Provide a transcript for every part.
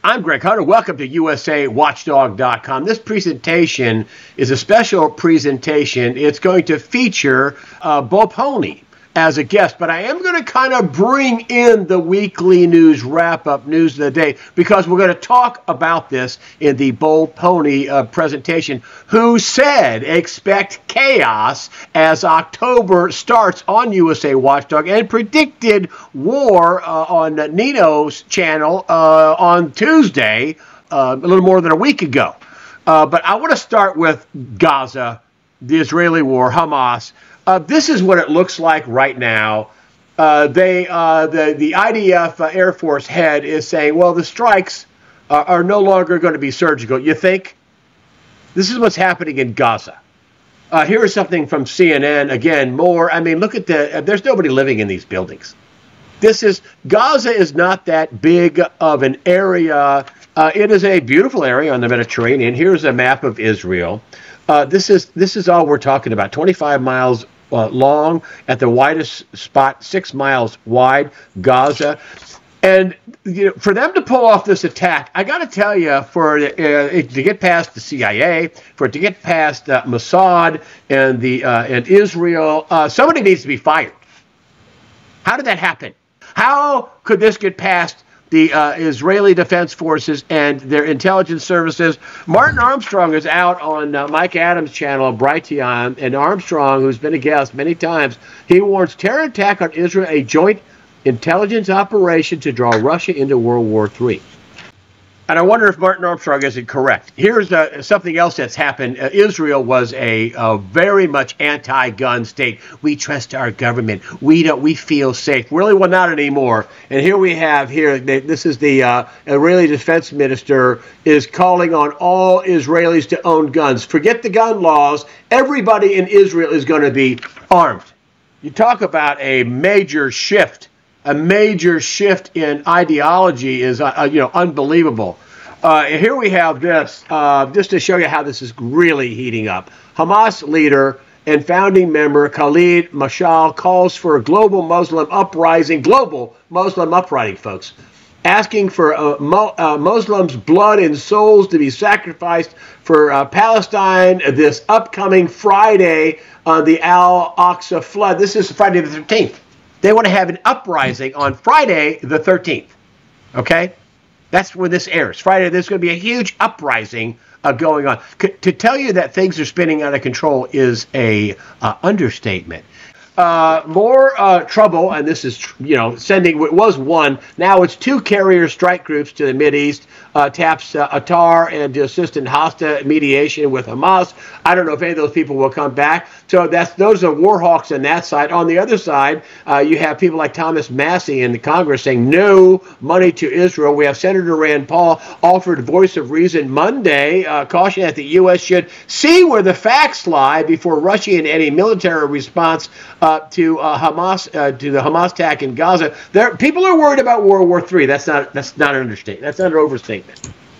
I'm Greg Hunter. Welcome to USAWatchdog.com. This presentation is a special presentation. It's going to feature Polny as a guest, but I am going to kind of bring in the weekly news wrap-up news of the day because we're going to talk about this in the Polny presentation, who said expect chaos as October starts on USA Watchdog and predicted war on Nino's channel on Tuesday, a little more than a week ago. But I want to start with Gaza, the Israeli war, Hamas. This is what it looks like right now. The IDF Air Force head is saying, well, the strikes are no longer going to be surgical. You think? This is what's happening in Gaza. Here is something from CNN. Again, more. I mean, look at there's nobody living in these buildings. Gaza is not that big of an area. It is a beautiful area on the Mediterranean. Here's a map of Israel. This is all we're talking about. 25 miles long at the widest spot, 6 miles wide, Gaza. And for them to pull off this attack, I got to tell you, to get past the CIA, for it to get past Mossad and Israel, somebody needs to be fired. How did that happen? How could this get past the Israeli Defense Forces and their intelligence services? Martin Armstrong is out on Mike Adams' channel, Brighteon, and Armstrong, who's been a guest many times, he warns terror attack on Israel, a joint intelligence operation to draw Russia into World War III. And I wonder if Martin Armstrong isn't correct. Here's something else that's happened. Israel was a very much anti-gun state. We trust our government. We feel safe. Really, well, not anymore. And here we have this is the Israeli defense minister is calling on all Israelis to own guns. Forget the gun laws. Everybody in Israel is going to be armed. You talk about a major shift. A major shift in ideology is, unbelievable. Here we have this, just to show you how this is really heating up. Hamas leader and founding member Khalid Mashal calls for a global Muslim uprising, folks, asking for Muslims' blood and souls to be sacrificed for Palestine this upcoming Friday on the Al-Aqsa flood. This is Friday the 13th. They want to have an uprising on Friday the 13th, okay? That's when this airs. Friday, there's going to be a huge uprising going on. To tell you that things are spinning out of control is a understatement. More trouble, and this is, sending, it was one, now it's 2 carrier strike groups to the Mideast, taps Attar and to assist in hostile mediation with Hamas. I don't know if any of those people will come back. So those are war hawks on that side. On the other side, you have people like Thomas Massey in the Congress saying no money to Israel. We have Senator Rand Paul offered voice of reason Monday, cautioning that the U.S. should see where the facts lie before rushing in any military response to Hamas, to the Hamas attack in Gaza. People are worried about World War III. That's not an understatement. That's not an overstatement.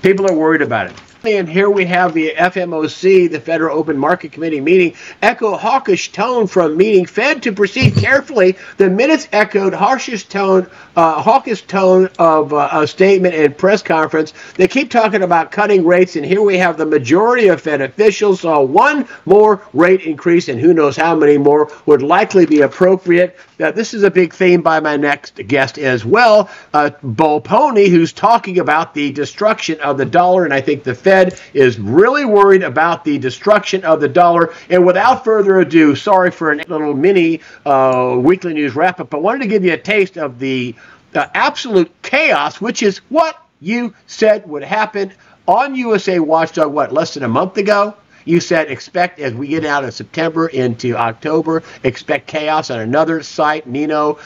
People are worried about it. And here we have the FMOC, the Federal Open Market Committee meeting, echo hawkish tone from meeting Fed to proceed carefully. The minutes echoed hawkish tone of a statement and press conference. They keep talking about cutting rates, and here we have the majority of Fed officials saw one more rate increase, and who knows how many more would likely be appropriate. This is a big theme by my next guest as well, Polny, who's talking about the destruction of the dollar, and I think the Fed is really worried about the destruction of the dollar. And without further ado, sorry for a little mini weekly news wrap-up, but I wanted to give you a taste of the absolute chaos, which is what you said would happen on USA Watchdog, less than a month ago? You said expect, as we get out of September into October, expect chaos on another site, Nino's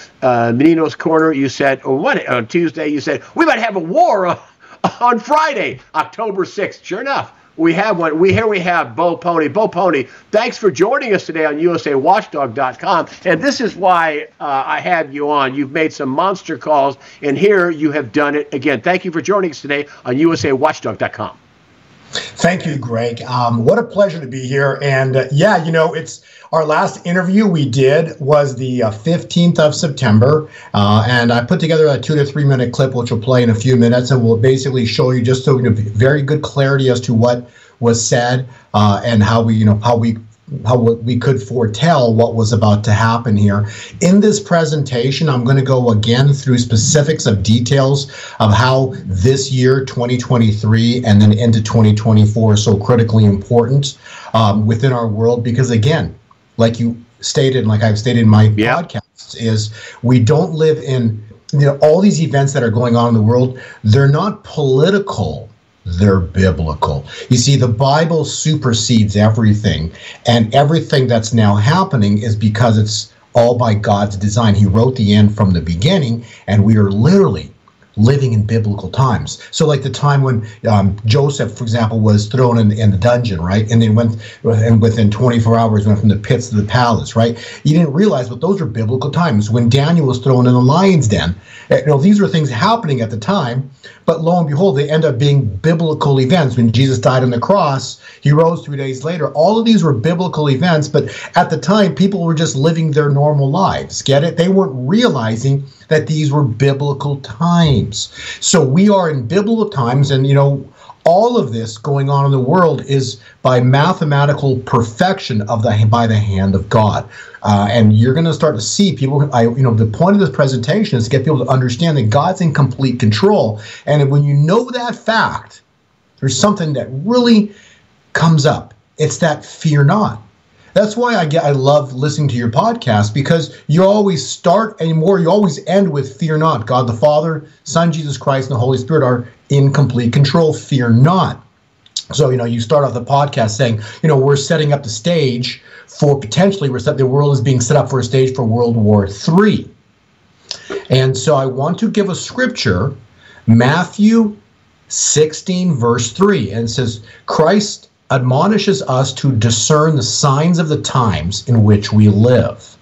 Corner. You said, on Tuesday, you said, we might have a war on Friday, October 6th. Sure enough, we have one. Here we have Polny. Polny, thanks for joining us today on USAWatchdog.com. And this is why I have you on. You've made some monster calls, and here you have done it again. Thank you for joining us today on USAWatchdog.com. Thank you, Greg. What a pleasure to be here. And yeah, it's our last interview we did was the 15th of September. And I put together a 2 to 3 minute clip, which will play in a few minutes. And we'll basically show you just so very good clarity as to what was said and how we could foretell what was about to happen here. In this presentation, I'm going to go again through specifics of details of how this year, 2023, and then into 2024 is so critically important within our world. Because again, like you stated, like I've stated in my podcasts, is we don't live in all these events that are going on in the world. They're not political. They're biblical. You see, the Bible supersedes everything, and everything that's now happening is because it's all by God's design. He wrote the end from the beginning, and we are literally living in biblical times. So like the time when Joseph, for example, was thrown in the dungeon, right? And then and within 24 hours went from the pits to the palace, right? You didn't realize, but those are biblical times. When Daniel was thrown in the lion's den, these were things happening at the time, but lo and behold, they end up being biblical events. When Jesus died on the cross, he rose 3 days later. All of these were biblical events, but at the time, people were just living their normal lives. Get it? They weren't realizing that these were biblical times. So we are in biblical times, and all of this going on in the world is by mathematical perfection by the hand of God. And you're going to start to see people, the point of this presentation is to get people to understand that God's in complete control. And when you know that fact, there's something that really comes up. It's that fear not. That's why I love listening to your podcast, because you always start you always end with fear not. God the Father, Son Jesus Christ, and the Holy Spirit are in complete control. Fear not. So, you start off the podcast saying, we're setting up the stage for potentially, the world is being set up for a stage for World War III. And so I want to give a scripture, Matthew 16, verse 3, and it says, Christ admonishes us to discern the signs of the times in which we live.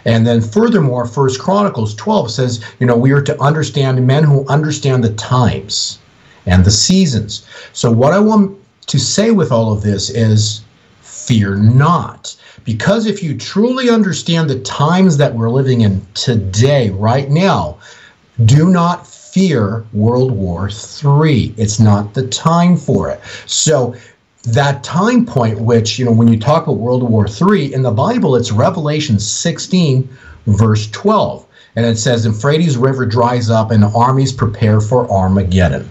And then furthermore, 1 Chronicles 12 says, we are to understand men who understand the times and the seasons. So what I want to say with all of this is fear not. Because if you truly understand the times that we're living in today, right now, do not fear World War III. It's not the time for it. So that time point, which, when you talk about World War III, in the Bible, it's Revelation 16, verse 12. And it says, Euphrates River dries up and armies prepare for Armageddon.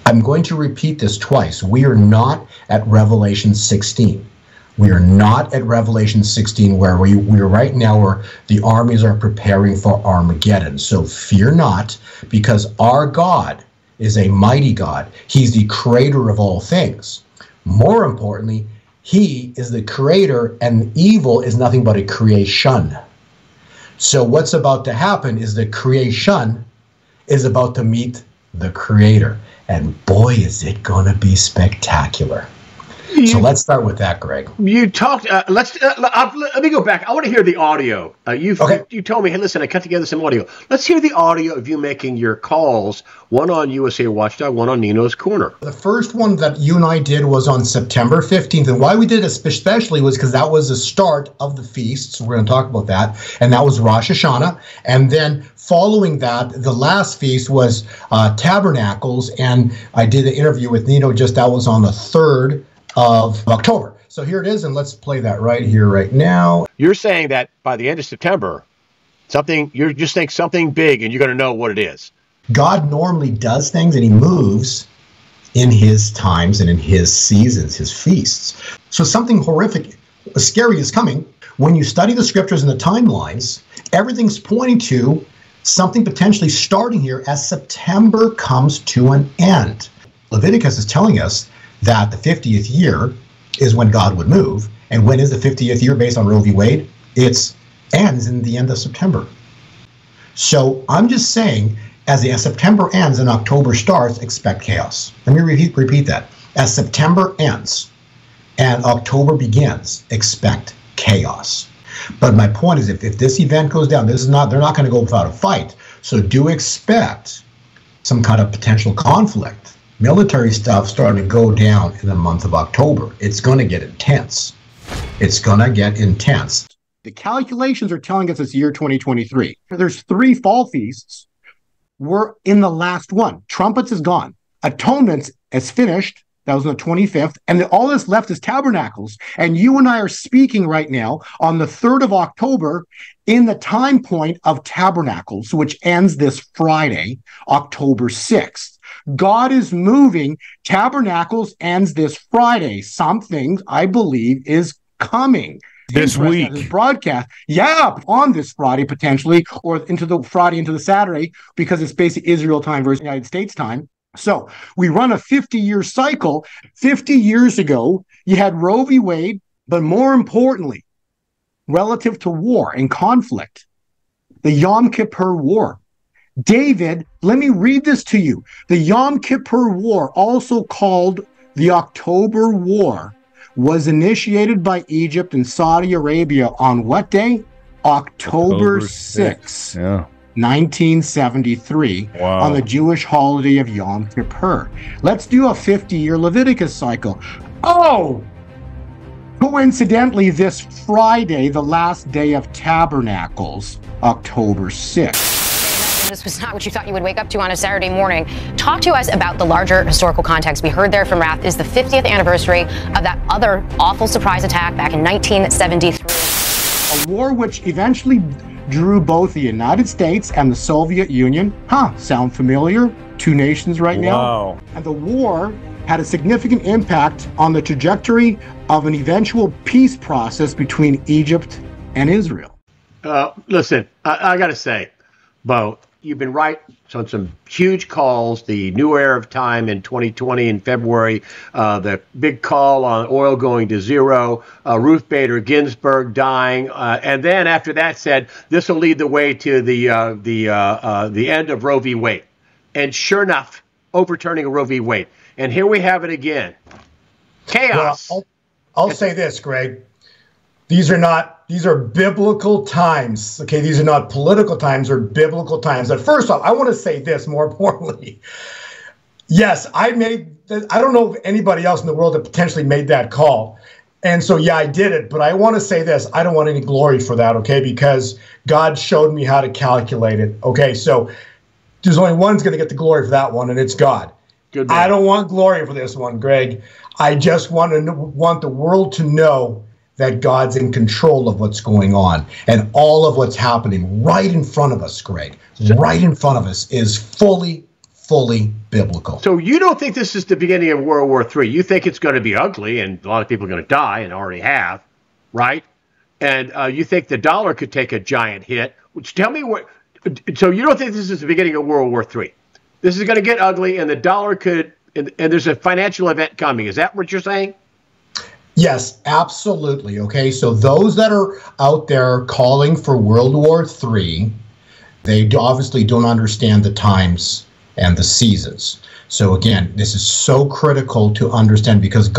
I'm going to repeat this twice. We are not at Revelation 16. We are not at Revelation 16 where we are right now, where the armies are preparing for Armageddon. So fear not, because our God is a mighty God. He's the creator of all things. More importantly, he is the creator, and evil is nothing but a creation. So what's about to happen is the creation is about to meet the creator. And boy, is it going to be spectacular. So let's start with that, Greg. You talked. Let me go back. I want to hear the audio. You told me, hey, listen, I cut together some audio. Let's hear the audio of you making your calls. One on USA Watchdog, one on Nino's Corner. The first one that you and I did was on September 15th. And why we did it especially was because that was the start of the feast. So we're going to talk about that. And that was Rosh Hashanah. And then following that, the last feast was Tabernacles. And I did an interview with Nino, that was on the 3rd of October. So here it is, and let's play that right here, right now. You're saying that by the end of September, you just think something big, and you're going to know what it is. God normally does things, and he moves in his times and in his seasons, his feasts. So something horrific, scary is coming. When you study the scriptures and the timelines, everything's pointing to something potentially starting here as September comes to an end. Leviticus is telling us that the 50th year is when God would move. And when is the 50th year based on Roe v. Wade? It ends in the end of September. So I'm just saying, as September ends and October starts, expect chaos. Let me repeat that. As September ends and October begins, expect chaos. But my point is, if this event goes down, they're not going to go without a fight. So do expect some kind of potential conflict military stuff starting to go down in the month of October. It's going to get intense. It's going to get intense. The calculations are telling us it's year 2023. There's 3 fall feasts. We're in the last one. Trumpets is gone. Atonements is finished. That was on the 25th. And all that's left is tabernacles. And you and I are speaking right now on the 3rd of October in the time point of tabernacles, which ends this Friday, October 6th. God is moving. Tabernacles ends this Friday. Something, I believe, is coming. This week. This broadcast. Yeah, on this Friday, potentially, or into the Friday, into the Saturday, because it's basically Israel time versus United States time. So we run a 50-year cycle. 50 years ago, you had Roe v. Wade, but more importantly, relative to war and conflict, the Yom Kippur War. David, let me read this to you. The Yom Kippur War, also called the October War, was initiated by Egypt and Saudi Arabia on what day? October 6th. Yeah. 1973, wow. On the Jewish holiday of Yom Kippur. Let's do a 50-year Leviticus cycle. Oh! Coincidentally, this Friday, the last day of Tabernacles, October 6th. This was not what you thought you would wake up to on a Saturday morning. Talk to us about the larger historical context. We heard there from Rath is the 50th anniversary of that other awful surprise attack back in 1973. A war which eventually drew both the United States and the Soviet Union. Sound familiar? 2 nations right now. Wow. And the war had a significant impact on the trajectory of an eventual peace process between Egypt and Israel. Listen, I got to say, Bo, you've been right on some huge calls. The new era of time in 2020 in February, the big call on oil going to zero, Ruth Bader Ginsburg dying, and then after that said this will lead the way to the end of Roe v. Wade, and sure enough, overturning Roe v. Wade, and here we have it again. Chaos. Well, I'll say this, Greg. These are biblical times. Okay, these are not political times or biblical times. But first off, I want to say this more importantly. Yes, I don't know of anybody else in the world that potentially made that call. And so, yeah, I did it. But I want to say this. I don't want any glory for that, okay, because God showed me how to calculate it. Okay, so there's only one's going to get the glory for that one, and it's God. Good man. I don't want glory for this one, Greg. I just want the world to know that God's in control of what's going on, and all of what's happening right in front of us, Greg, right in front of us is fully biblical. So you don't think this is the beginning of World War III? You think it's going to be ugly, and a lot of people are going to die, and already have, right? And you think the dollar could take a giant hit. Which tell me what? So you don't think this is the beginning of World War III? This is going to get ugly, and the dollar could, and there's a financial event coming. Is that what you're saying? Yes, absolutely. Okay, so those that are out there calling for World War III, they obviously don't understand the times and the seasons. So again, this is so critical to understand because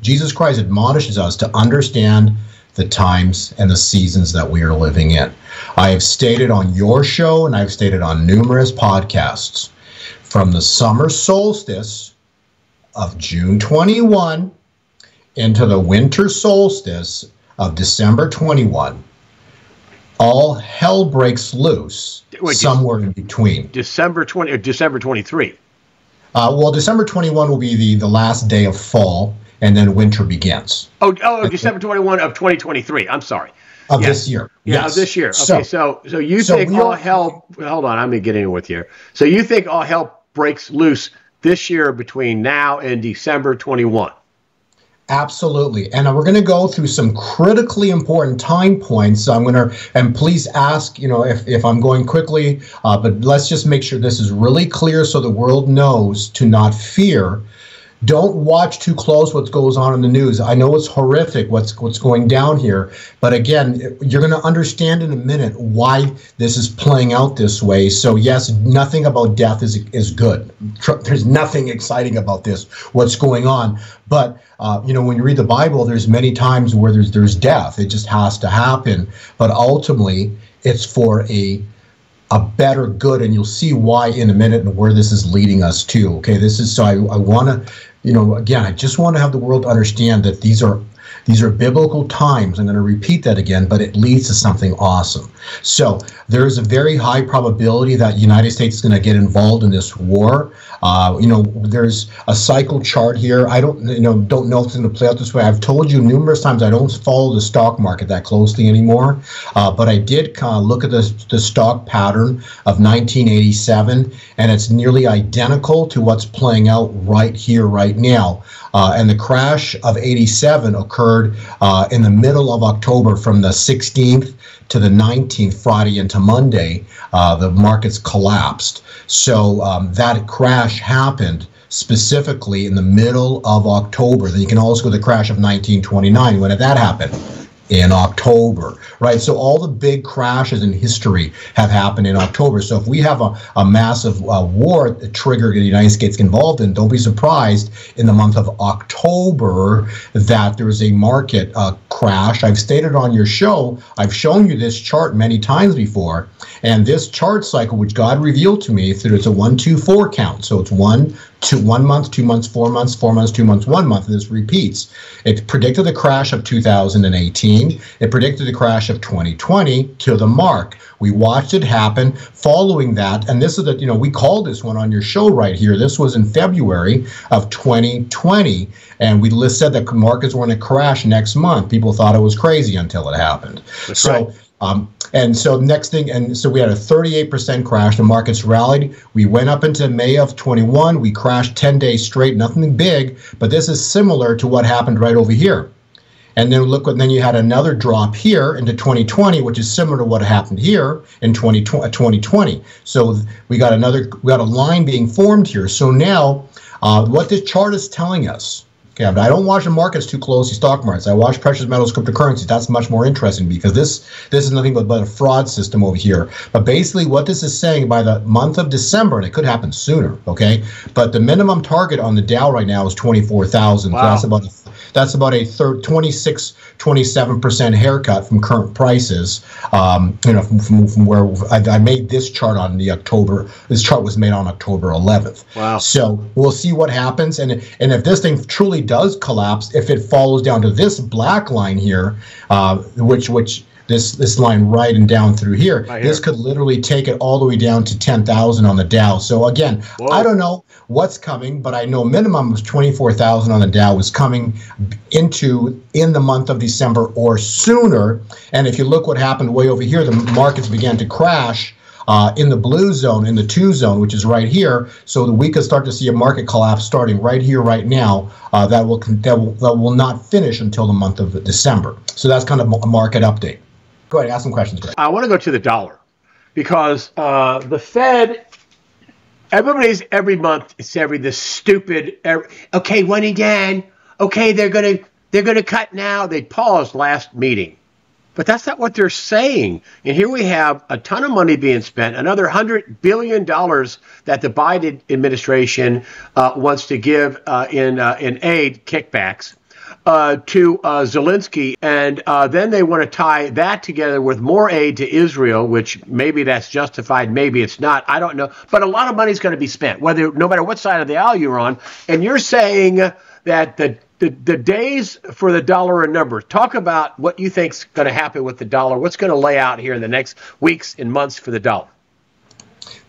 Jesus Christ admonishes us to understand the times and the seasons that we are living in. I have stated on your show, and I've stated on numerous podcasts, from the summer solstice of June 21 into the winter solstice of December 21, all hell breaks loose. Somewhere in between. December 20 or December 23? Well, December 21 will be the last day of fall, and then winter begins. Okay. December 21 of 2023. I'm sorry. Of this year. Yeah, yes. Of this year. Okay, so you think all hell, hold on, I'm getting in with here. So you think all hell breaks loose this year between now and December 21? Absolutely. And we're going to go through some critically important time points. I'm going to, and please ask, if I'm going quickly, but let's just make sure this is really clear so the world knows to not fear. Don't watch too close what goes on in the news. I know it's horrific what's going down here, but again, you're going to understand in a minute why this is playing out this way. So yes, nothing about death is good. There's nothing exciting about this, what's going on. But when you read the Bible, there's many times where there's death. It just has to happen. But ultimately, it's for a a better good, and you'll see why in a minute and where this is leading us to. Okay, this is so I want to, again, I just want to have the world understand that these are biblical times. I'm going to repeat that again, but it leads to something awesome. So there is a very high probability that the United States is going to get involved in this war. There's a cycle chart here. I don't know if it's going to play out this way. I've told you numerous times I don't follow the stock market that closely anymore, but I did kind of look at the stock pattern of 1987, and it's nearly identical to what's playing out right here, right now. And the crash of 87 occurred in the middle of October, from the 16th to the 19th, Friday into Monday. The markets collapsed. So that crash happened specifically in the middle of October. Then you can also go to the crash of 1929. When did that happen? In October, right? So all the big crashes in history have happened in October. So if we have a massive war triggered the United States involved in, don't be surprised in the month of October that there's a market crash. I've stated on your show, I've shown you this chart many times before, and this chart cycle, which God revealed to me, it's a 1, 2, 4 count. So it's 1 month, 2 months, 4 months, 4 months, 2 months, 1 month, and this repeats. It predicted the crash of 2018. It predicted the crash of 2020 to the mark. We watched it happen. Following that, and this is we called this one on your show right here. This was in February of 2020, and we said that markets were going to crash next month. People thought it was crazy until it happened. That's right. And so next thing, and so we had a 38% crash. The markets rallied. We went up into May of 21. We crashed 10 days straight, nothing big, but this is similar to what happened right over here. And then then you had another drop here into 2020, which is similar to what happened here in 2020. So we got a line being formed here. So now what this chart is telling us, okay, but I don't watch the markets too closely, stock markets. I watch precious metals, cryptocurrencies. That's much more interesting because this is nothing but a fraud system over here. But basically what this is saying, by the month of December, and it could happen sooner, okay, but the minimum target on the Dow right now is 24,000. Wow. So that's about a 27% haircut from current prices. From where I made this chart on the October. This chart was made on October 11th. Wow. So we'll see what happens, and if this thing truly does collapse, if it follows down to this black line here, which this line right and down through here, this could literally take it all the way down to 10,000 on the Dow. So again, whoa, I don't know what's coming, but I know minimum was 24,000 on the Dow was coming in the month of December or sooner. And if you look what happened way over here, the markets began to crash in the blue zone, in the 2 zone, which is right here. So that we could start to see a market collapse starting right here, right now. That will not finish until the month of December. So that's kind of a market update. Go ahead, ask some questions, Greg. I want to go to the dollar because the Fed, every month it's this stupid. Okay, when again? Okay, they're gonna cut now. They paused last meeting, but that's not what they're saying. And here we have a ton of money being spent, another $100 billion that the Biden administration wants to give in aid kickbacks to Zelensky, and then they want to tie that together with more aid to Israel, which maybe that's justified, maybe it's not. I don't know, but a lot of money is going to be spent, no matter what side of the aisle you're on. And you're saying that the days for the dollar are numbered. Talk about what you think's going to happen with the dollar. What's going to lay out here in the next weeks and months for the dollar?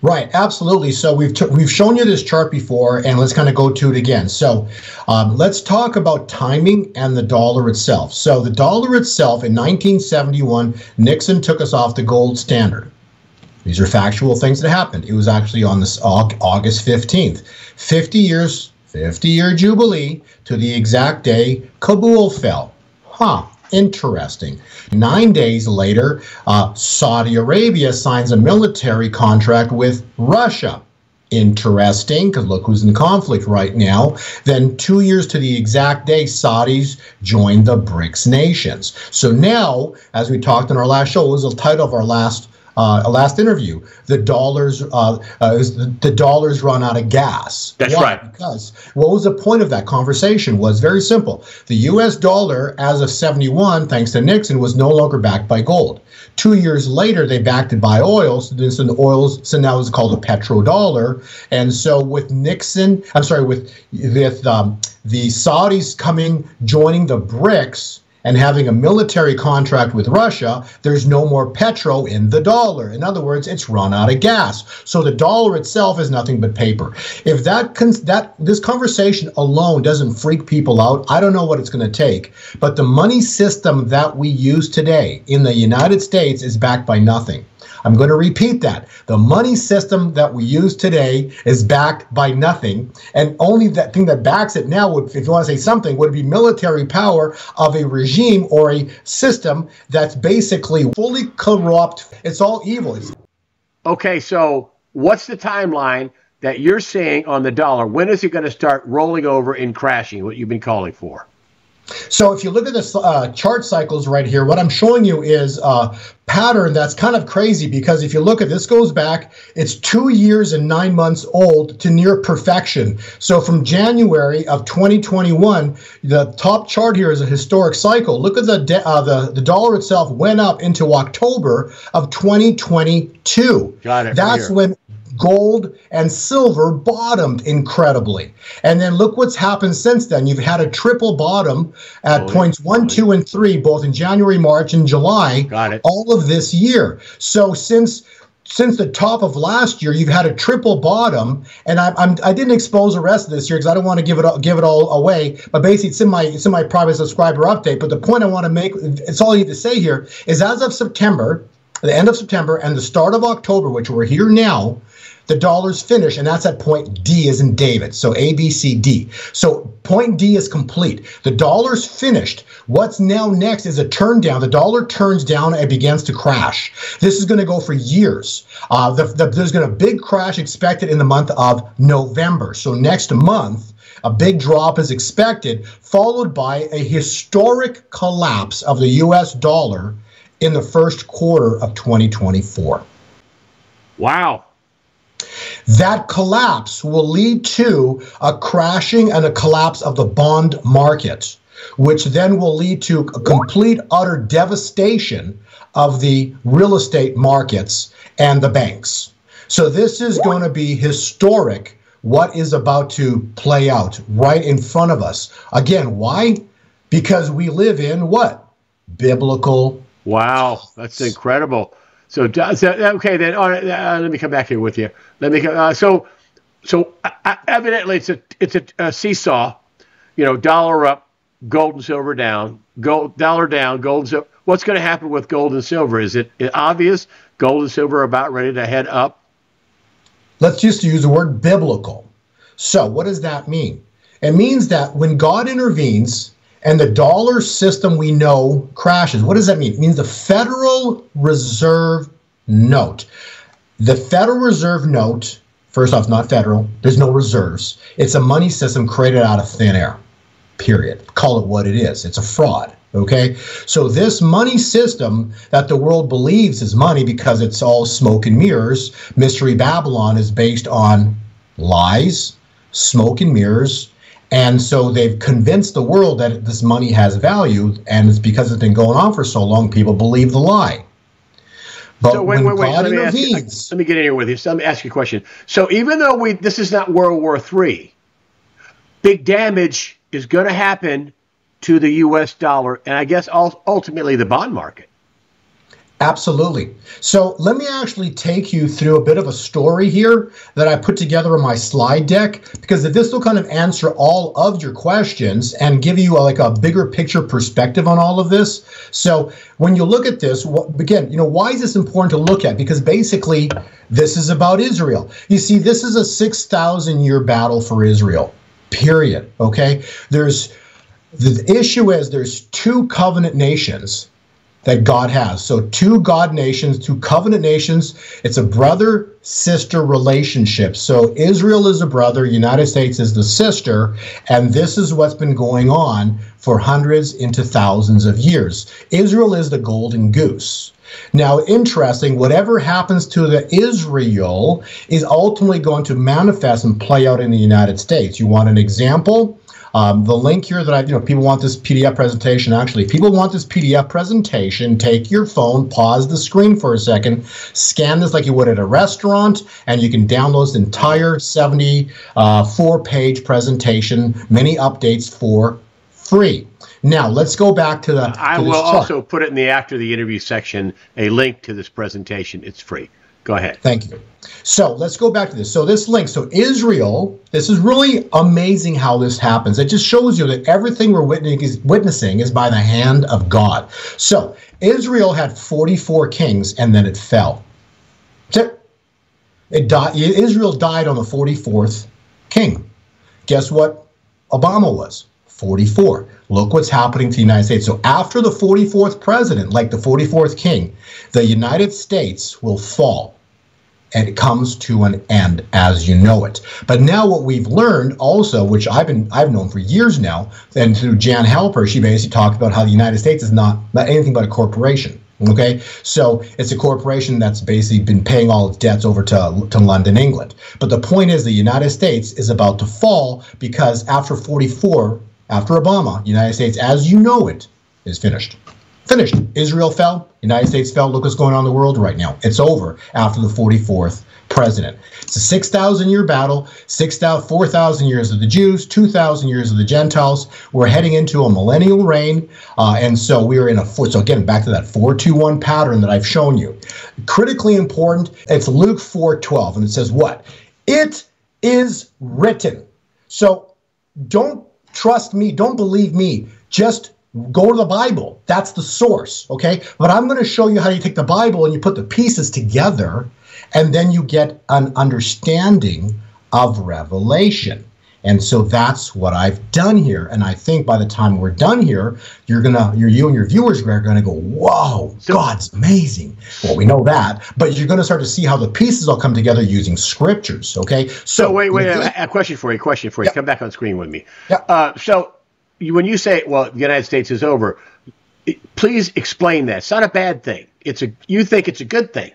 Right, absolutely. So we've shown you this chart before, and let's kind of go to it again. So let's talk about timing and the dollar itself. So the dollar itself, in 1971, Nixon took us off the gold standard. These are factual things that happened. It was actually on this August 15th. 50-year jubilee to the exact day Kabul fell. Interesting. 9 days later, Saudi Arabia signs a military contract with Russia. Interesting, because look who's in conflict right now. Then 2 years to the exact day, Saudis joined the BRICS nations. So now, as we talked in our last show, it was the title of our last last interview, the dollars run out of gas. That's Why? right. Because what was the point of that conversation was very simple. The U.S. dollar, as of 71, thanks to Nixon, was no longer backed by gold. 2 years later, they backed it by oil. So now it's called a petrodollar. And so with Nixon, with the Saudis joining the BRICS, and having a military contract with Russia, there's no more petro in the dollar. In other words, it's run out of gas. So the dollar itself is nothing but paper. If this conversation alone doesn't freak people out, I don't know what it's going to take. But the money system that we use today in the United States is backed by nothing. I'm going to repeat that. The money system that we use today is backed by nothing. And only that thing that backs it now, if you want to say something, would be military power of a regime or a system that's basically fully corrupt. It's all evil. Okay, so what's the timeline that you're seeing on the dollar? When is it going to start rolling over and crashing, what you've been calling for? So if you look at this chart cycles right here, what I'm showing you is a pattern that's kind of crazy, because if you look at this, goes back, it's 2 years and 9 months old to near perfection. So from January of 2021, the top chart here is a historic cycle. Look at the dollar itself went up into October of 2022. Got it. That's when gold and silver bottomed incredibly. And then look what's happened since then. You've had a triple bottom at points 1, 2, and 3, both in January, March, and July. Got it. All of this year. So since the top of last year, you've had a triple bottom, and I didn't expose the rest of this year because I don't want to give it all away. But basically, it's in my private subscriber update. But the point I want to make, it's all I need to say here, is as of September, the end of September, and the start of October, which we're here now, the dollar's finished, and that's at point D as in David. So A, B, C, D. So point D is complete. The dollar's finished. What's now next is a turn down. The dollar turns down and begins to crash. This is going to go for years. There's going to be a big crash expected in the month of November. So next month, a big drop is expected, followed by a historic collapse of the U.S. dollar in the first quarter of 2024. Wow. That collapse will lead to a crashing and a collapse of the bond market, which then will lead to a complete, utter devastation of the real estate markets and the banks. So this is going to be historic, what is about to play out right in front of us. Again, why? Because we live in what? Biblical. Wow, that's incredible. So okay, then let me come back here with you. So evidently it's a seesaw. You know, dollar up, gold and silver down. Dollar down, gold and silver. What's going to happen with gold and silver? Is it obvious gold and silver are about ready to head up? Let's just use the word biblical. So what does that mean? It means that when God intervenes and the dollar system we know crashes. What does that mean? It means the Federal Reserve note. The Federal Reserve note, first off, not federal. There's no reserves. It's a money system created out of thin air, period. Call it what it is. It's a fraud, okay? So this money system that the world believes is money because it's all smoke and mirrors, Mystery Babylon is based on lies, smoke and mirrors. And so they've convinced the world that this money has value, and it's because it's been going on for so long, people believe the lie. But so wait. Let me get in here with you. So let me ask you a question. So even though this is not World War III, big damage is going to happen to the U.S. dollar, and I guess ultimately the bond market. Absolutely. So let me actually take you through a bit of a story here that I put together in my slide deck, because this will kind of answer all of your questions and give you a bigger picture perspective on all of this. So when you look at this, again, why is this important to look at? Because basically this is about Israel. You see, this is a 6,000-year battle for Israel, period. Okay. The issue is there's two covenant nations that God has. So two God nations, two covenant nations. It's a brother-sister relationship. So Israel is a brother, United States is the sister, and this is what's been going on for hundreds into thousands of years. Israel is the golden goose. Now, interesting, whatever happens to the Israel is ultimately going to manifest and play out in the United States. You want an example? The link here that people want this PDF presentation. Actually, if people want this PDF presentation, take your phone, pause the screen for a second, scan this like you would at a restaurant, and you can download this entire 74-page presentation, many updates for free. Now, let's go back to the. I will also put it in the after the interview section, a link to this presentation. It's free. Go ahead. Thank you. So let's go back to this. So this link, so Israel, this is really amazing how this happens. It just shows you that everything we're witnessing is by the hand of God. So Israel had 44 kings and then it fell. Israel died on the 44th king. Guess what Obama was? 44. Look what's happening to the United States. So after the 44th president, like the 44th king, the United States will fall. And it comes to an end as you know it. But now what we've learned also, which I've known for years now, and through Jan Halper, she basically talked about how the United States is not anything but a corporation. Okay, so it's a corporation that's basically been paying all its debts over to London, England. But the point is the United States is about to fall because after 44, after Obama, the United States, as you know it, is finished. Finished. Israel fell. United States fell. Look what's going on in the world right now. It's over after the 44th president. It's a 6,000-year battle, 4,000 years of the Jews, 2,000 years of the Gentiles. We're heading into a millennial reign, and so we're in so again, back to that 4-2-1 pattern that I've shown you. Critically important, it's Luke 4:12, and it says what? It is written. So don't trust me, don't believe me, just go to the Bible. That's the source, okay? But I'm going to show you how you take the Bible and you put the pieces together, and then you get an understanding of Revelation. And so that's what I've done here. And I think by the time we're done here, you and your viewers are going to go, whoa, God's amazing. Well, we know that, but you're going to start to see how the pieces all come together using scriptures, okay? So wait, a question for you. Yep. Come back on screen with me. Yep. When you say, well, the United States is over, please explain that. It's not a bad thing. You think it's a good thing.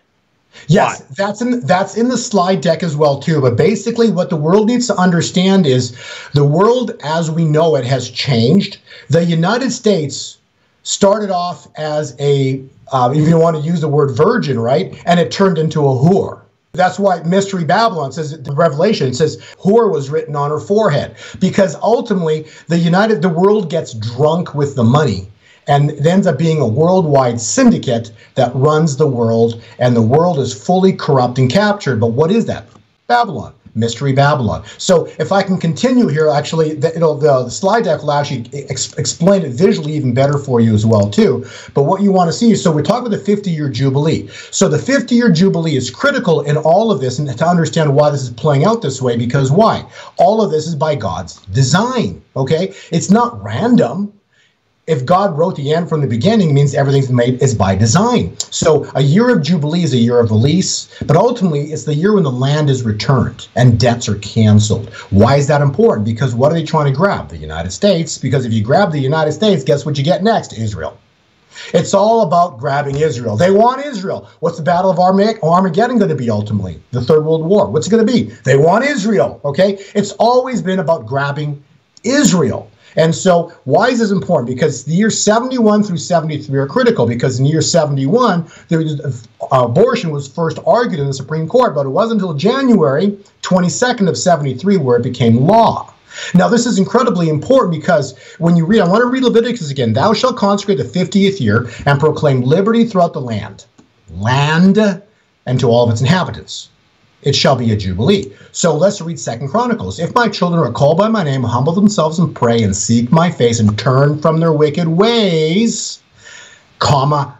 Yes, that's in the slide deck as well, too. But basically what the world needs to understand is the world as we know it has changed. The United States started off as if you want to use the word virgin, right? And it turned into a whore. That's why Mystery Babylon says, the Revelation says, whore was written on her forehead. Because ultimately, the world gets drunk with the money. And it ends up being a worldwide syndicate that runs the world. And the world is fully corrupt and captured. But what is that? Babylon. Mystery Babylon. So if I can continue here, actually, the slide deck will actually explain it visually even better for you as well, too. But what you want to see is, so we're talking about the 50-year Jubilee. So the 50-year Jubilee is critical in all of this, and to understand why this is playing out this way, because why? All of this is by God's design, okay? It's not random. If God wrote the end from the beginning, it means everything's made is by design. So a year of Jubilee is a year of release, but ultimately it's the year when the land is returned and debts are canceled. Why is that important? Because what are they trying to grab? The United States. Because if you grab the United States, guess what you get next? Israel. It's all about grabbing Israel. They want Israel. What's the Battle of Armageddon going to be ultimately? The Third World War. What's it going to be? They want Israel, okay? It's always been about grabbing Israel. And so why is this important? Because the years 71 through 73 are critical, because in year 71, abortion was first argued in the Supreme Court, but it wasn't until January 22nd of 73 where it became law. Now, this is incredibly important because when you read, I want to read Leviticus again, thou shalt consecrate the 50th year and proclaim liberty throughout the land, and to all of its inhabitants. It shall be a jubilee. So let's read 2 Chronicles. If my children are called by my name, humble themselves and pray and seek my face and turn from their wicked ways,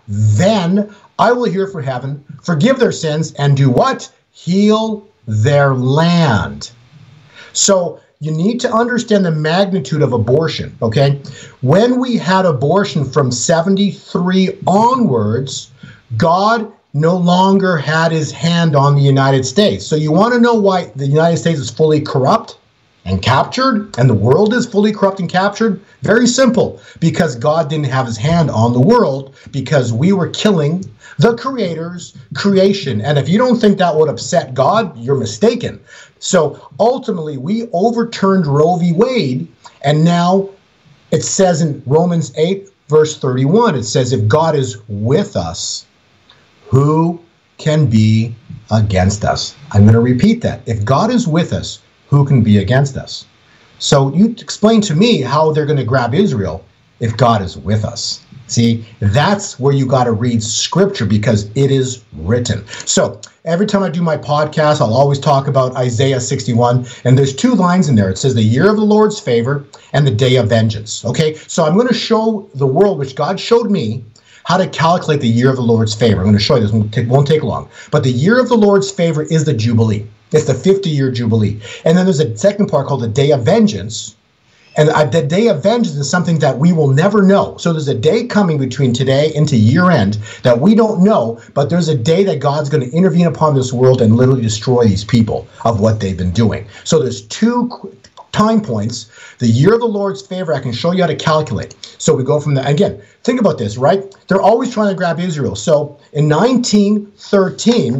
then I will hear from heaven, forgive their sins, and do what? Heal their land. So you need to understand the magnitude of abortion, okay? When we had abortion from 73 onwards, God no longer had his hand on the United States. So you want to know why the United States is fully corrupt? and captured, and the world is fully corrupt and captured? Very simple, because God didn't have his hand on the world, because we were killing the Creator's creation. And if you don't think that would upset God, you're mistaken. So ultimately, we overturned Roe v. Wade, and now it says in Romans 8, verse 31, it says, if God is with us, who can be against us? I'm going to repeat that. If God is with us, who can be against us? So you explain to me how they're going to grab Israel if God is with us. See, that's where you got to read scripture, because it is written. So every time I do my podcast, I'll always talk about Isaiah 61. And there's two lines in there. It says the year of the Lord's favor and the day of vengeance. Okay, so I'm going to show the world, which God showed me, how to calculate the year of the Lord's favor. I'm going to show you this. It won't take long. But the year of the Lord's favor is the Jubilee. It's the 50-year Jubilee. And then there's a second part called the day of vengeance. And the day of vengeance is something that we will never know. So there's a day coming between today into year end that we don't know, but there's a day that God's going to intervene upon this world and literally destroy these people of what they've been doing. So there's two time points. The year of the Lord's favor, I can show you how to calculate. So we go from that. Again, think about this, right? They're always trying to grab Israel. So in 1913,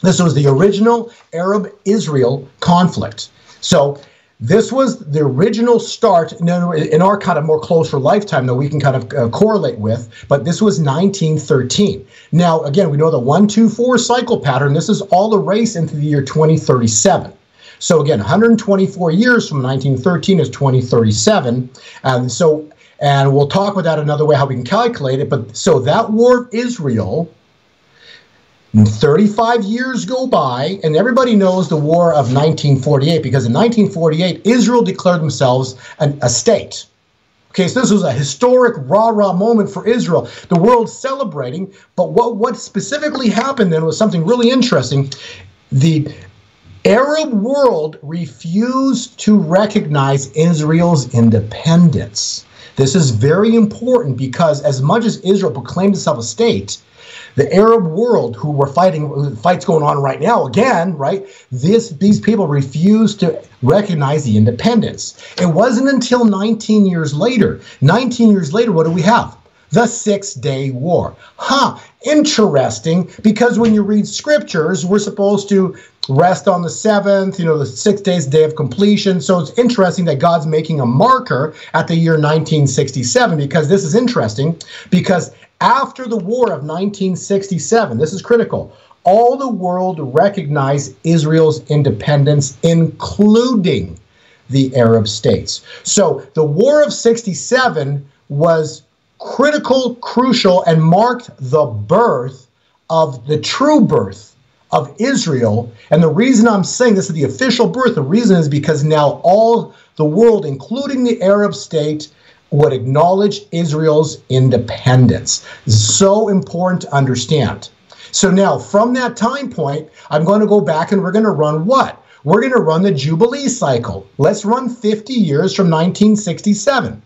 this was the original Arab-Israel conflict. So this was the original start in our kind of more closer lifetime that we can kind of correlate with, but this was 1913. Now, again, we know the 1-2-4 cycle pattern. This is all erased into the year 2037. So again, 124 years from 1913 is 2037. And we'll talk about that another way, how we can calculate it. But so that war of Israel, 35 years go by, and everybody knows the War of 1948, because in 1948, Israel declared themselves a state. Okay, so this was a historic rah-rah moment for Israel. The world celebrating, but what specifically happened then was something really interesting. The Arab world refused to recognize Israel's independence. This is very important, because as much as Israel proclaimed itself a state, the Arab world, who were fights going on right now again, right? These people refused to recognize the independence. It wasn't until 19 years later. 19 years later, what do we have? The 6-Day War. Interesting, because when you read scriptures, we're supposed to rest on the 7th, the 6 days, day of completion. So it's interesting that God's making a marker at the year 1967, because this is interesting, because after the war of 1967, this is critical, all the world recognized Israel's independence, including the Arab states. So the War of 67 was critical, crucial, and marked the birth of the true birth of Israel. And the reason I'm saying this is the official birth, the reason is because now all the world, including the Arab state, would acknowledge Israel's independence. So important to understand. So now, from that time point, I'm going to go back and we're going to run what? We're going to run the Jubilee cycle. Let's run 50 years from 1967.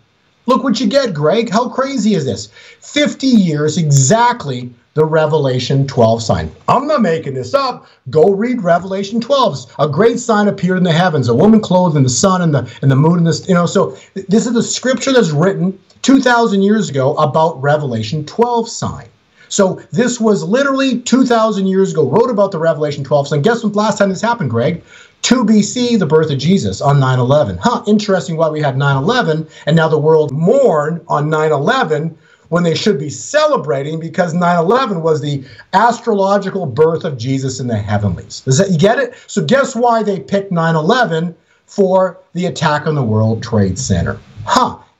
Look what you get, Greg. How crazy is this? 50 years exactly the Revelation 12 sign. I'm not making this up. Go read Revelation 12. A great sign appeared in the heavens, a woman clothed in the sun and the moon and the, so this is the scripture that's written 2,000 years ago about Revelation 12 sign. So this was literally 2,000 years ago, wrote about the Revelation 12 sign. Guess when last time this happened, Greg? 2 BC, the birth of Jesus on 9/11. Interesting why we had 9/11, and now the world mourn on 9/11 when they should be celebrating, because 9/11 was the astrological birth of Jesus in the heavenlies. You get it? So guess why they picked 9/11 for the attack on the World Trade Center?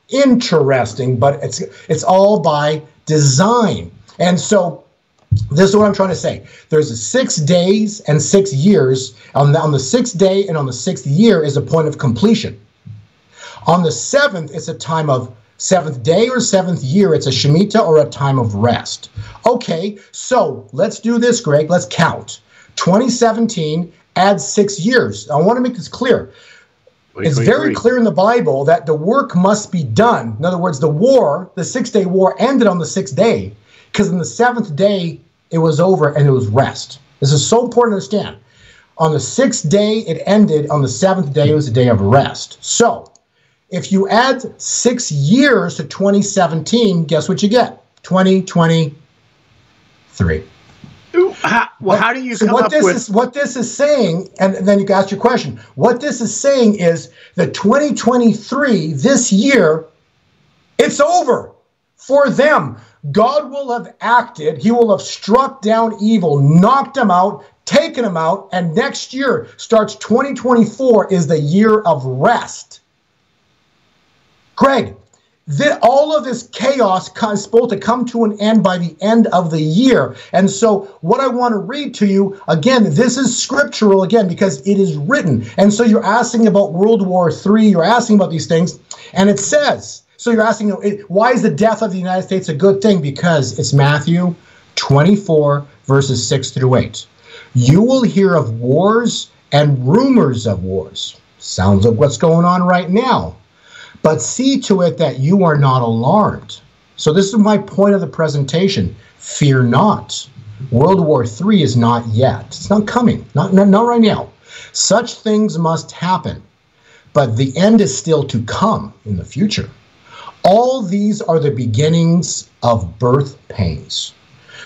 Interesting, but it's all by design. And so this is what I'm trying to say. There's 6 days and 6 years. On the 6th day and on the 6th year is a point of completion. On the 7th, it's a time of 7th day or 7th year. It's a Shemitah or a time of rest. Okay, so let's do this, Greg. Let's count. 2017 adds 6 years. I want to make this clear. It's very clear in the Bible that the work must be done. In other words, the war, the 6-day war, ended on the 6th day, because on the 7th day, it was over and it was rest. This is so important to understand. On the 6th day, it ended. On the 7th day, it was a day of rest. So if you add 6 years to 2017, guess what you get? 2023. How do you come up with... What this is saying, and then you can ask your question, what this is saying is that 2023, this year, it's over for them. God will have acted. He will have struck down evil, knocked them out, taken them out, and next year starts 2024 is the year of rest. Greg, all of this chaos is supposed to come to an end by the end of the year. And so what I want to read to you, again, this is scriptural, again, because it is written. And so you're asking about World War III, you're asking about these things, and it says, so you're asking, why is the death of the United States a good thing? Because it's Matthew 24, verses 6 through 8. You will hear of wars and rumors of wars. Sounds like what's going on right now. But see to it that you are not alarmed. So this is my point of the presentation. Fear not. World War III is not yet. It's not coming. Not right now. Such things must happen. But the end is still to come in the future. All these are the beginnings of birth pains.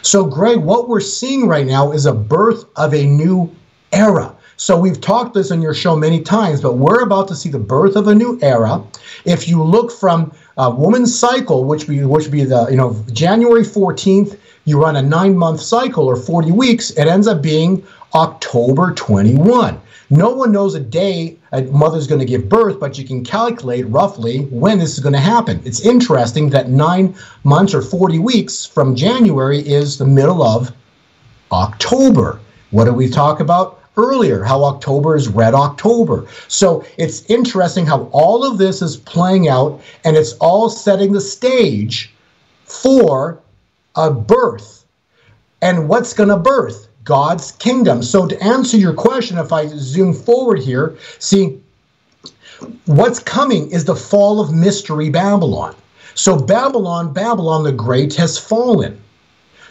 So, Greg, what we're seeing right now is a birth of a new era. So we've talked this on your show many times, but we're about to see the birth of a new era. If you look from a woman's cycle, which would be the January 14th, you run a 9-month cycle or 40 weeks, it ends up being October 21. No one knows a day a mother's going to give birth, but you can calculate roughly when this is going to happen. It's interesting that 9 months or 40 weeks from January is the middle of October. What did we talk about earlier? How October is Red October. So it's interesting how all of this is playing out, and it's all setting the stage for a birth. And what's going to birth? God's kingdom. So to answer your question, if I zoom forward here, see, what's coming is the fall of Mystery Babylon. So Babylon the Great has fallen.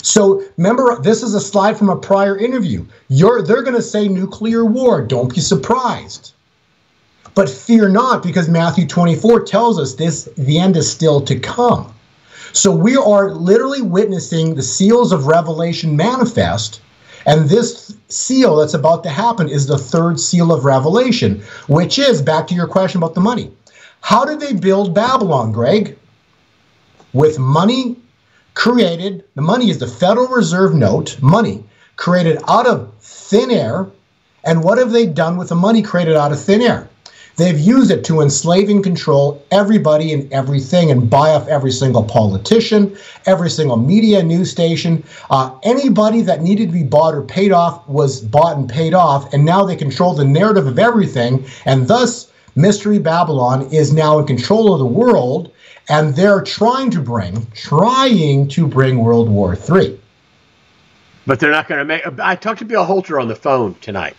So remember, this is a slide from a prior interview. They're going to say nuclear war. Don't be surprised. But fear not, because Matthew 24 tells us the end is still to come. So we are literally witnessing the seals of Revelation manifest. And this seal that's about to happen is the third seal of Revelation, which is, back to your question about the money. How did they build Babylon, Greg? With money created, the money is the Federal Reserve note, money created out of thin air. And what have they done with the money created out of thin air? They've used it to enslave and control everybody and everything and buy off every single politician, every single media news station. Anybody that needed to be bought or paid off was bought and paid off, and now they control the narrative of everything, and thus Mystery Babylon is now in control of the world, and they're trying to bring World War III. But they're not going to make... I talked to Bill Holter on the phone tonight.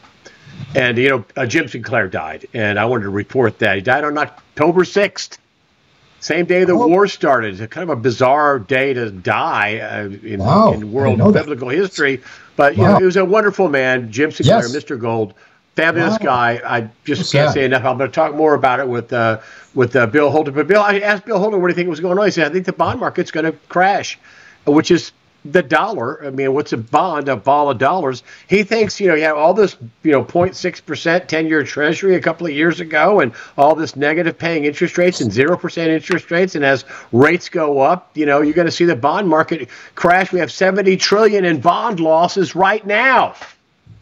And, Jim Sinclair died, and I wanted to report that. He died on October 6th, same day the war started. It's kind of a bizarre day to die in world biblical history. But, he was a wonderful man, Jim Sinclair, yes. Mr. Gold, fabulous guy. I just can't say enough. I'm going to talk more about it with Bill Holter. But I asked Bill Holter what do you think was going on. He said, I think the bond market's going to crash, which is the dollar. I mean, what's a bond? A ball of dollars. He thinks, you have all this, 0.6% 10-year treasury a couple of years ago, and all this negative paying interest rates and 0% interest rates. And as rates go up, you're going to see the bond market crash. We have $70 trillion in bond losses right now.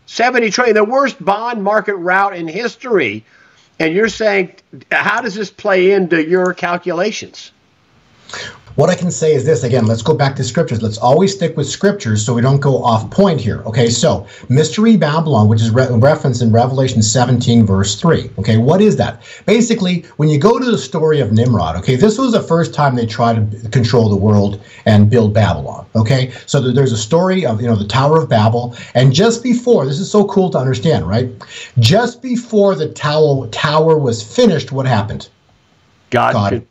$70 trillion, the worst bond market rout in history. And you're saying, how does this play into your calculations? What I can say is this, again, let's go back to scriptures. Let's always stick with scriptures so we don't go off point here. Okay, so Mystery Babylon, which is referenced in Revelation 17, verse 3. Okay, what is that? Basically, when you go to the story of Nimrod, okay, this was the first time they tried to control the world and build Babylon. Okay, so there's a story of, the Tower of Babel. And just before, this is so cool to understand, right? Just before the tower was finished, what happened? God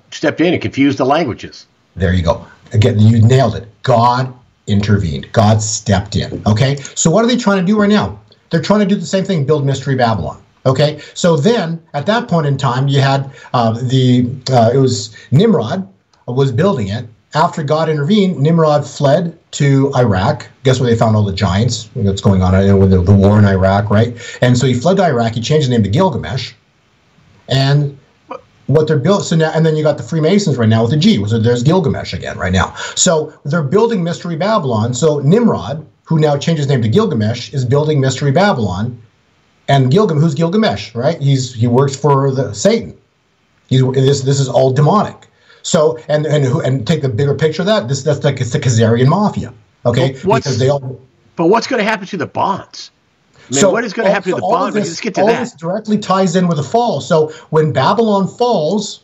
stepped in and confused the languages. There you go. Again, you nailed it. God intervened. God stepped in. Okay? So what are they trying to do right now? They're trying to do the same thing, build Mystery Babylon. Okay, so then at that point in time, you had it was Nimrod was building it. After God intervened, Nimrod fled to Iraq. Guess where they found all the giants? What's going on with the war in Iraq, right? And so he fled to Iraq. He changed the name to Gilgamesh. And what they're built, so now, and then you got the Freemasons right now with a G. So there's Gilgamesh again right now. So they're building Mystery Babylon. So Nimrod, who now changed his name to Gilgamesh, is building Mystery Babylon. And who's Gilgamesh, right? He works for Satan. This is all demonic. So and take the bigger picture of that. That's like it's the Khazarian mafia, okay? Because they all. But what's going to happen to the bonds? I mean, what is going to happen to the bonds? Let's get to that. All this directly ties in with the fall. So when Babylon falls,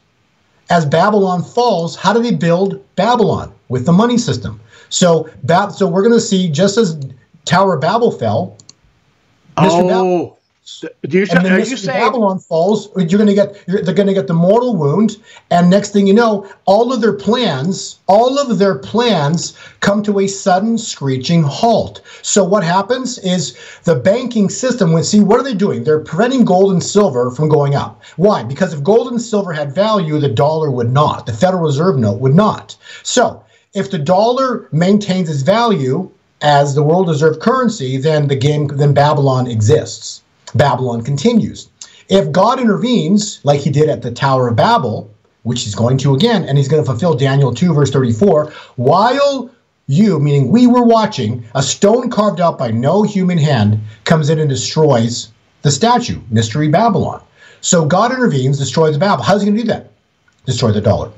how do they build Babylon? With the money system. So we're going to see, just as Tower of Babel fell. Are you saying Babylon falls? They're going to get the mortal wound, and next thing you know, all of their plans come to a sudden screeching halt. So what happens is the banking system. What are they doing? They're preventing gold and silver from going up. Why? Because if gold and silver had value, the dollar would not. The Federal Reserve note would not. So if the dollar maintains its value as the world reserve currency, then Babylon exists. Babylon continues. If God intervenes, like he did at the Tower of Babel, which he's going to again, and he's going to fulfill Daniel 2, verse 34, while you, meaning we, were watching, a stone carved out by no human hand comes in and destroys the statue, Mystery Babylon. So God intervenes, destroys Babel. How's he going to do that? Destroy the dollar.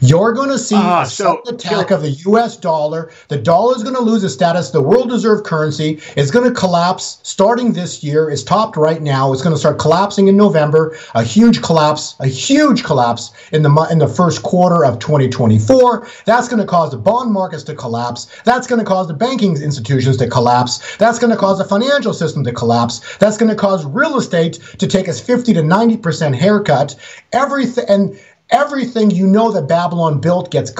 You're going to see a sudden attack of the U.S. dollar. The dollar is going to lose its status. The world reserve currency is going to collapse starting this year. It's topped right now. It's going to start collapsing in November. A huge collapse in the first quarter of 2024. That's going to cause the bond markets to collapse. That's going to cause the banking institutions to collapse. That's going to cause the financial system to collapse. That's going to cause real estate to take a 50 to 90% haircut. Everything you know that Babylon built gets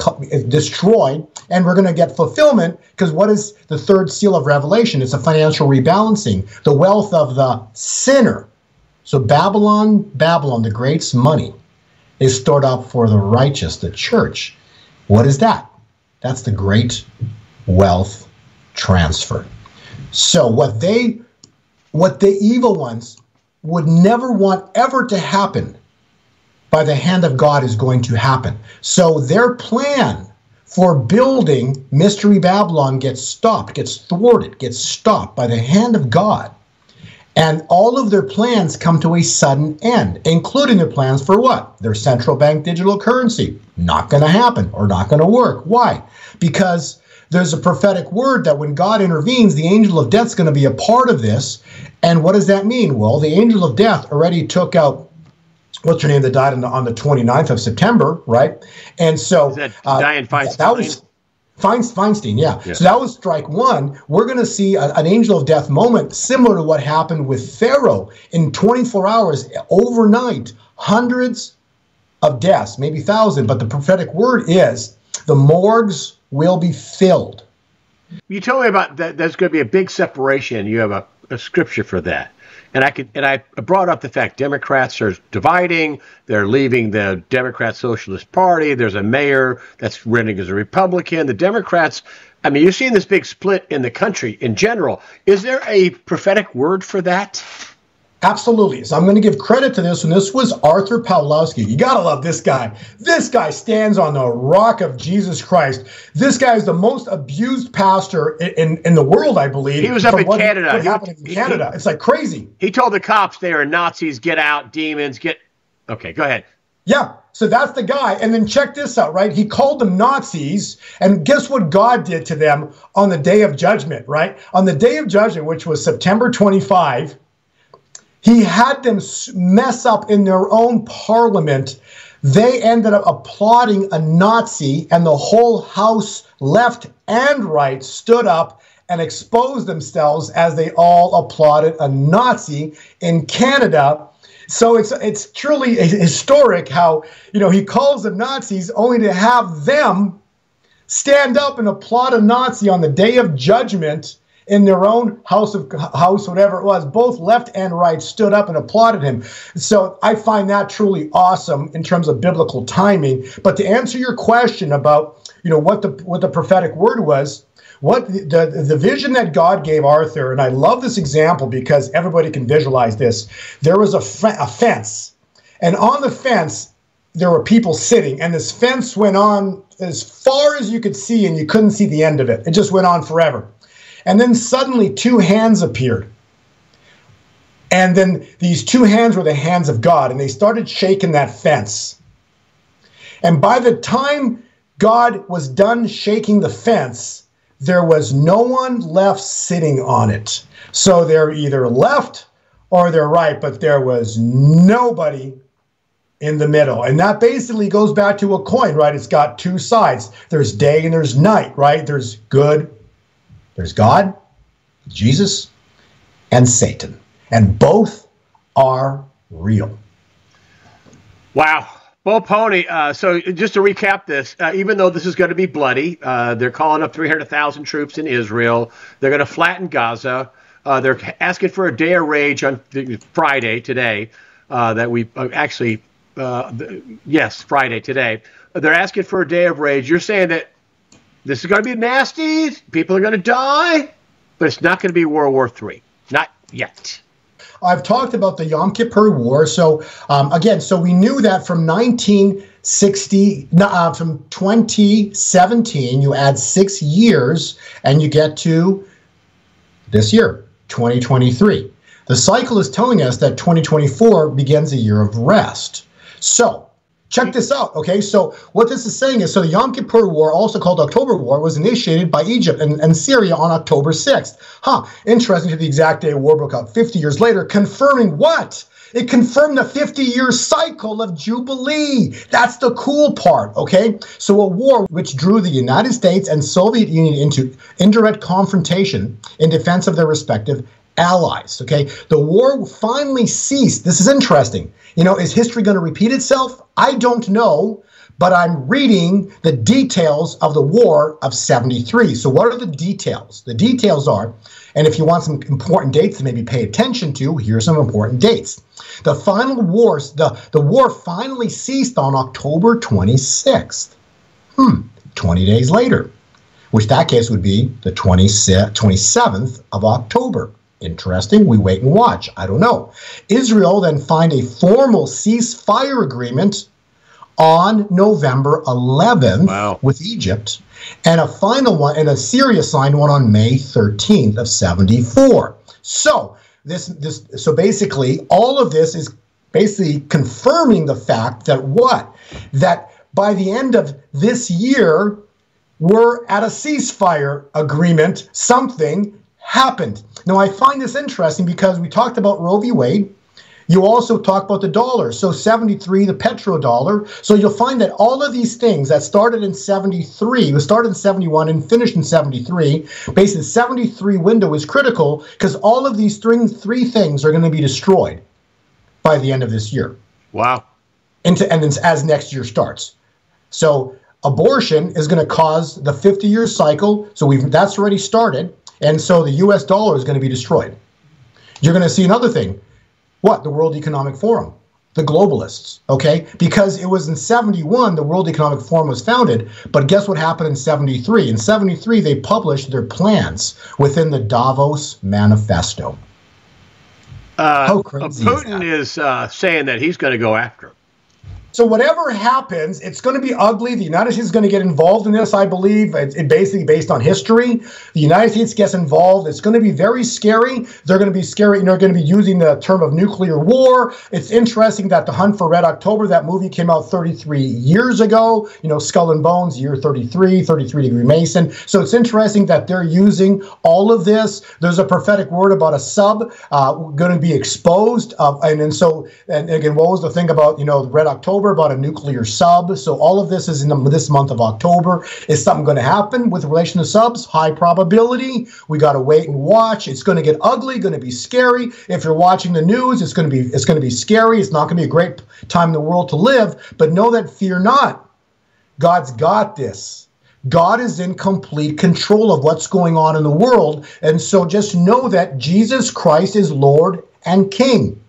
destroyed, and we're going to get fulfillment, because what is the third seal of Revelation? It's a financial rebalancing, the wealth of the sinner. So Babylon, the great's money, is stored up for the righteous, the church. What is that? That's the great wealth transfer. So what the evil ones would never want ever to happen by the hand of God is going to happen. So their plan for building Mystery Babylon gets thwarted, gets stopped by the hand of God. And all of their plans come to a sudden end, including their plans for what? Their central bank digital currency. Not going to happen, or not going to work. Why? Because there's a prophetic word that when God intervenes, the angel of death is going to be a part of this. And what does that mean? Well, the angel of death already took out, what's her name, that died on the 29th of September, right? And so is that Dianne Feinstein? That was Feinstein, yeah. So that was strike one. We're going to see an angel of death moment similar to what happened with Pharaoh. In 24 hours, overnight, hundreds of deaths, maybe 1,000. But the prophetic word is the morgues will be filled. You told me about that. There's going to be a big separation. You have a scripture for that. And I brought up the fact Democrats are dividing. They're leaving the Democrat Socialist Party. There's a mayor that's running as a Republican. The Democrats, I mean, you're seeing this big split in the country in general. Is there a prophetic word for that? Absolutely. So I'm going to give credit to this, and this was Arthur Pawlowski. You got to love this guy. This guy stands on the rock of Jesus Christ. This guy is the most abused pastor in the world, I believe. He was up in Canada. What happened in Canada? It's like crazy. He told the cops they are Nazis, get out, demons, get... Okay, go ahead. Yeah, so that's the guy. And then check this out, right? He called them Nazis, and guess what God did to them on the Day of Judgment, right? On the Day of Judgment, which was September 25, he had them mess up in their own parliament. They ended up applauding a Nazi, and the whole House, left and right, stood up and exposed themselves as they all applauded a Nazi in Canada. So it's truly historic how, he calls them Nazis only to have them stand up and applaud a Nazi on the Day of Judgment. in their own house, whatever it was, both left and right stood up and applauded him. So I find that truly awesome in terms of biblical timing. But to answer your question about, what the prophetic word was, what the vision that God gave Arthur, and I love this example because everybody can visualize this. There was a fence, and on the fence there were people sitting, and this fence went on as far as you could see, and you couldn't see the end of it. It just went on forever. And then suddenly 2 hands appeared. And then these 2 hands were the hands of God, and they started shaking that fence. And by the time God was done shaking the fence, there was no one left sitting on it. So they're either left or they're right, but there was nobody in the middle. And that basically goes back to a coin, right? It's got 2 sides. There's day and there's night, right? There's good, there's God, Jesus, and Satan. And both are real. Wow. Well, Polny, so just to recap this, even though this is going to be bloody, they're calling up 300,000 troops in Israel. They're going to flatten Gaza. They're asking for a day of rage on Friday, today, Friday, today. They're asking for a day of rage. You're saying that this is going to be nasty, people are going to die, but it's not going to be World War III. Not yet. I've talked about the Yom Kippur War. So so we knew that from 2017, you add 6 years and you get to this year, 2023. The cycle is telling us that 2024 begins a year of rest. So check this out, okay? So what this is saying is, so the Yom Kippur War, also called October War, was initiated by Egypt and Syria on October 6th. Interesting to the exact day war broke out 50 years later, confirming what? It confirmed the 50-year cycle of Jubilee. That's the cool part, okay? So a war which drew the United States and Soviet Union into indirect confrontation in defense of their respective allies, okay? The war finally ceased. This is interesting. Is history going to repeat itself? I don't know, but I'm reading the details of the War of 73. So what are the details? The details are, and if you want some important dates to maybe pay attention to, here's some important dates. The final wars, the war finally ceased on October 26th. 20 days later, which that case would be the 27th of October. Interesting. We wait and watch. I don't know. Israel then signed a formal ceasefire agreement on November 11th with Egypt, and a final one, and Syria signed one on May 13th of 74. So so basically, all of this is basically confirming the fact that that by the end of this year, we're at a ceasefire agreement. Something happened. Now, I find this interesting because we talked about Roe v. Wade. You also talk about the dollar. So 73, the petrodollar. So you'll find that all of these things that started in 73, started in 71 and finished in 73, basically the 73 window is critical because all of these three things are going to be destroyed by the end of this year. Wow. And as next year starts. So abortion is going to cause the 50-year cycle. So that's already started. And so the U.S. dollar is going to be destroyed. You're going to see another thing. What? The World Economic Forum. The globalists, okay? Because it was in 71 the World Economic Forum was founded, but guess what happened in 73? In 73, they published their plans within the Davos Manifesto. How crazy Putin is saying that he's going to go after him. So whatever happens, it's going to be ugly. The United States is going to get involved in this, I believe. It's basically based on history. The United States gets involved. It's going to be very scary. They're going to be scary. They're going to be using the term of nuclear war. It's interesting that The Hunt for Red October, that movie came out 33 years ago. Skull and Bones, year 33, 33 Degree Mason. So it's interesting that they're using all of this. There's a prophetic word about a sub going to be exposed. And again, what was the thing about, Red October? About a nuclear sub. So all of this is in this month of October. Is something going to happen with relation to subs? High probability. We got to wait and watch. It's going to get ugly, going to be scary. If you're watching the news, it's going to be scary. It's not going to be a great time in the world to live, but know that, fear not. God's got this. God is in complete control of what's going on in the world. And so just know that Jesus Christ is Lord and King.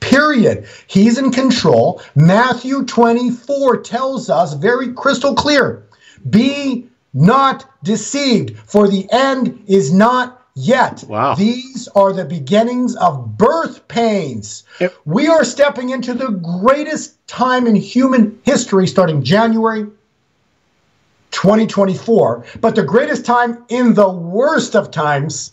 Period. He's in control. Matthew 24 tells us very crystal clear, be not deceived, for the end is not yet. Wow. These are the beginnings of birth pains. Yep. We are stepping into the greatest time in human history starting January 2024, but the greatest time in the worst of times.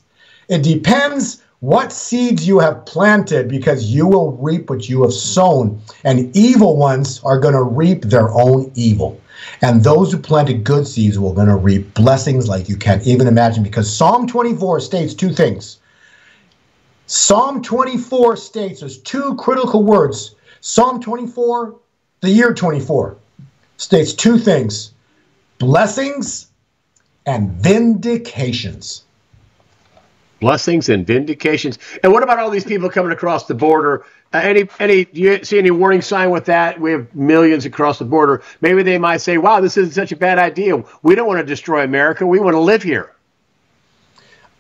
It depends what seeds you have planted, because you will reap what you have sown, and evil ones are going to reap their own evil. And those who planted good seeds will going to reap blessings like you can't even imagine, because Psalm 24 states two things. Psalm 24 states, there's two critical words. Psalm 24, the year 24, states two things: blessings and vindications. Blessings and vindications. And what about all these people coming across the border? Do you see any warning sign with that? We have millions across the border. Maybe they might say, wow, this isn't such a bad idea. We don't want to destroy America. We want to live here.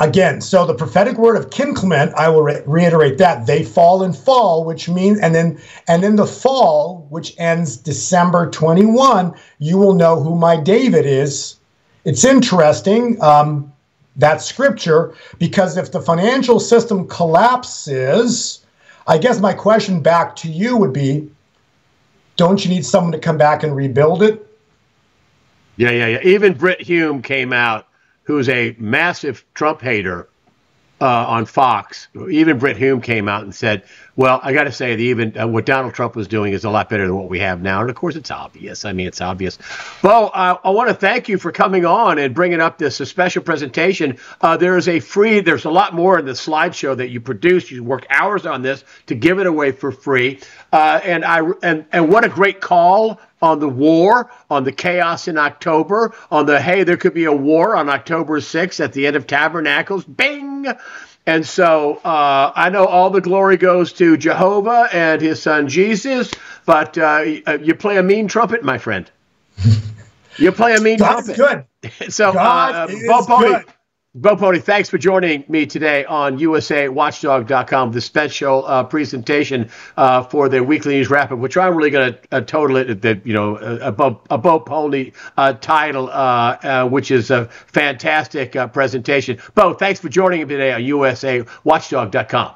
Again, so the prophetic word of King Clement, I will reiterate that, they fall in fall, which means, and then the fall, which ends December 21, you will know who my David is. It's interesting, that scripture, because if the financial system collapses, I guess my question back to you would be, don't you need someone to come back and rebuild it? Yeah. Even Brit Hume came out, who's a massive Trump hater, on Fox. Even Brit Hume came out and said, well, I got to say, what Donald Trump was doing is a lot better than what we have now. And of course, it's obvious. I mean, it's obvious. Well, I want to thank you for coming on and bringing up this special presentation. There's a lot more in the slideshow that you produced. You work hours on this to give it away for free. And what a great call on the war, on the chaos in October, on the, hey, there could be a war on October 6th at the end of Tabernacles. Bing! And so I know all the glory goes to Jehovah and his son Jesus, but you play a mean trumpet, my friend. You play a mean trumpet. God is good. So, Bo Polny, thanks for joining me today on USAWatchdog.com, the special presentation for the weekly news wrap-up, which I'm really going to total it at a Bo Polny title, which is a fantastic presentation. Bo, thanks for joining me today on USAWatchdog.com.